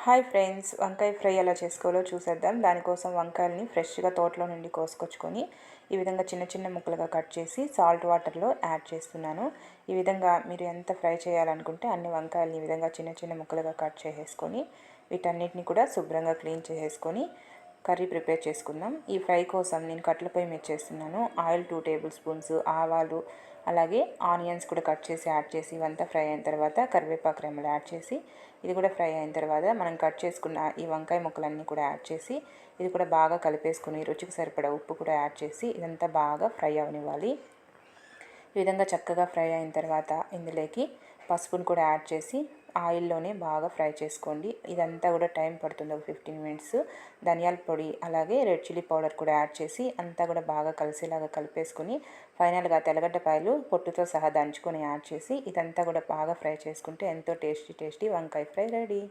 Hi friends, వంకాయ fry ఎలా చేసుకోవాలో చూసేద్దాం. దానికోసం వంకాయలని ఫ్రెష్గా తోటలో నుండి కోసుకొచ్చుకొని ఈ విధంగా చిన్న చిన్న ముక్కలుగా కట్ చేసి సాల్ట్ వాటర్లో యాడ్ చేస్తున్నాను. ఈ విధంగా మీరు ఎంత ఫ్రై చేయాలనుకుంటే అన్ని వంకాయలని ఈ విధంగా చిన్న చిన్న ముక్కలుగా కట్ చేసేసుకొని వీటన్నిటిని కూడా శుభ్రంగా క్లీన్ చేసేసుకొని కర్రీ ప్రిపేర్ చేసుకుందాం. ఈ ఫ్రై కోసం నేను కట్టెల పొయ్యి మీద చేస్తున్నాను. ఆయిల్ 2 టేబుల్ స్పూన్స్, ఆవాలు, అలాగే ఆనియన్స్ కూడా కట్ చేసి యాడ్ చేసి ఇవంతా ఫ్రై అయిన తర్వాత కరివేపాకు రెమ్మలు యాడ్ చేసి ఇది కూడా ఫ్రై అయిన తర్వాత మనం కట్ చేసుకున్న ఈ వంకాయ ముక్కలన్నీ కూడా యాడ్ చేసి ఇది కూడా బాగా కలిపేసుకుని రుచికి సరిపడా ఉప్పు కూడా యాడ్ చేసి ఇదంతా బాగా ఫ్రై అవనివ్వాలి. ఈ విధంగా చక్కగా ఫ్రై అయిన తర్వాత ఇందులోకి పసుపును కూడా యాడ్ చేసి ఆయిల్లోనే బాగా ఫ్రై చేసుకోండి. ఇదంతా కూడా టైం పడుతుంది, ఒక 15 మినిట్స్. ధనియాల పొడి అలాగే రెడ్ చిల్లీ పౌడర్ కూడా యాడ్ చేసి అంతా కూడా బాగా కలిసేలాగా కలిపేసుకుని ఫైనల్గా తెల్లగడ్డపాయలు పొట్టుతో సహా దంచుకొని యాడ్ చేసి ఇదంతా కూడా బాగా ఫ్రై చేసుకుంటే ఎంతో టేస్టీ వంకాయ ఫ్రై రెడీ.